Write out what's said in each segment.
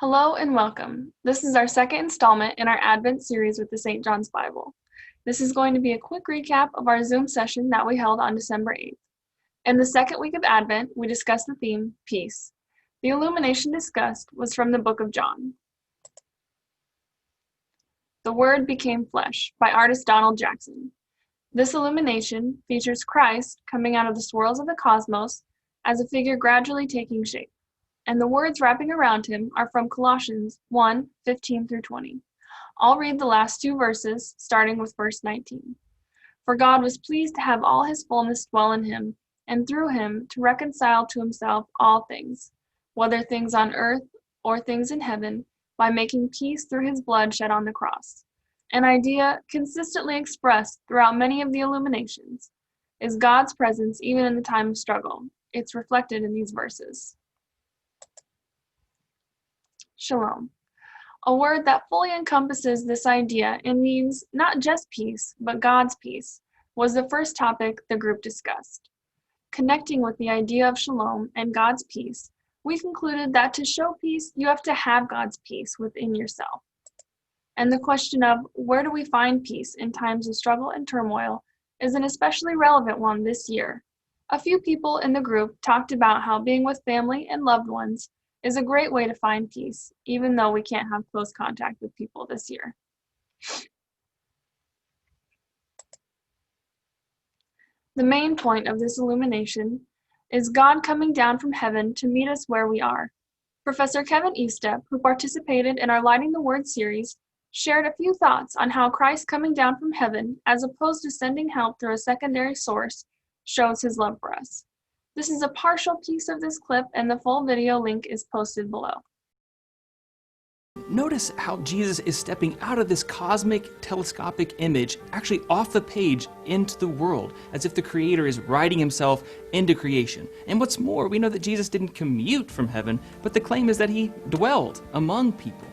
Hello and welcome. This is our second installment in our Advent series with the St. John's Bible. This is going to be a quick recap of our Zoom session that we held on December 8th. In the second week of Advent, we discussed the theme, Peace. The illumination discussed was from the book of John. The Word Became Flesh by artist Donald Jackson. This illumination features Christ coming out of the swirls of the cosmos as a figure gradually taking shape. And the words wrapping around him are from Colossians 1:15-20. I'll read the last two verses, starting with verse 19. For God was pleased to have all his fullness dwell in him, and through him to reconcile to himself all things, whether things on earth or things in heaven, by making peace through his blood shed on the cross. An idea consistently expressed throughout many of the illuminations is God's presence even in the time of struggle. It's reflected in these verses. Shalom, a word that fully encompasses this idea and means not just peace, but God's peace, was the first topic the group discussed. Connecting with the idea of shalom and God's peace, we concluded that to show peace, you have to have God's peace within yourself. And the question of where do we find peace in times of struggle and turmoil is an especially relevant one this year. A few people in the group talked about how being with family and loved ones is a great way to find peace, even though we can't have close contact with people this year. The main point of this illumination is God coming down from heaven to meet us where we are. Professor Kevin Estep, who participated in our Lighting the Word series, shared a few thoughts on how Christ coming down from heaven, as opposed to sending help through a secondary source, shows his love for us. This is a partial piece of this clip, and the full video link is posted below. Notice how Jesus is stepping out of this cosmic telescopic image, actually off the page into the world, as if the Creator is writing himself into creation. And what's more, we know that Jesus didn't commute from heaven, but the claim is that he dwelled among people.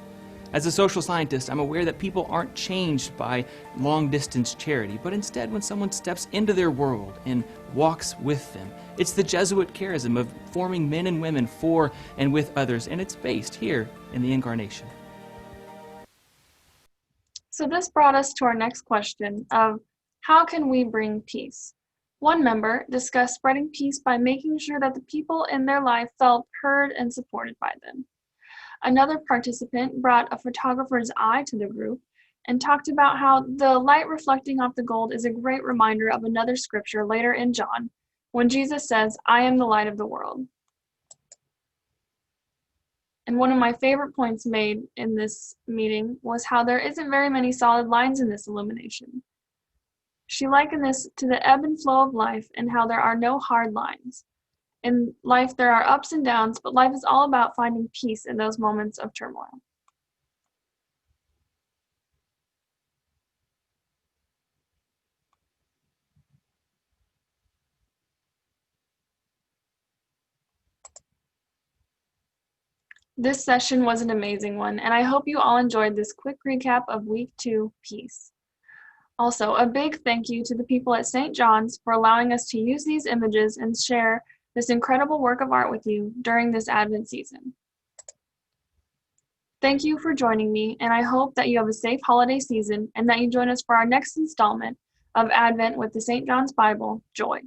As a social scientist, I'm aware that people aren't changed by long-distance charity, but instead when someone steps into their world and walks with them. It's the Jesuit charism of forming men and women for and with others, and it's based here in the Incarnation. So this brought us to our next question of how can we bring peace? One member discussed spreading peace by making sure that the people in their life felt heard and supported by them. Another participant brought a photographer's eye to the group and talked about how the light reflecting off the gold is a great reminder of another scripture later in John, when Jesus says, I am the light of the world. And one of my favorite points made in this meeting was how there isn't very many solid lines in this illumination. She likened this to the ebb and flow of life and how there are no hard lines. In life, there are ups and downs, but life is all about finding peace in those moments of turmoil. This session was an amazing one, and I hope you all enjoyed this quick recap of Week 2, Peace. Also, a big thank you to the people at St. John's for allowing us to use these images and share this incredible work of art with you during this Advent season. Thank you for joining me, and I hope that you have a safe holiday season and that you join us for our next installment of Advent with the St. John's Bible, Joy.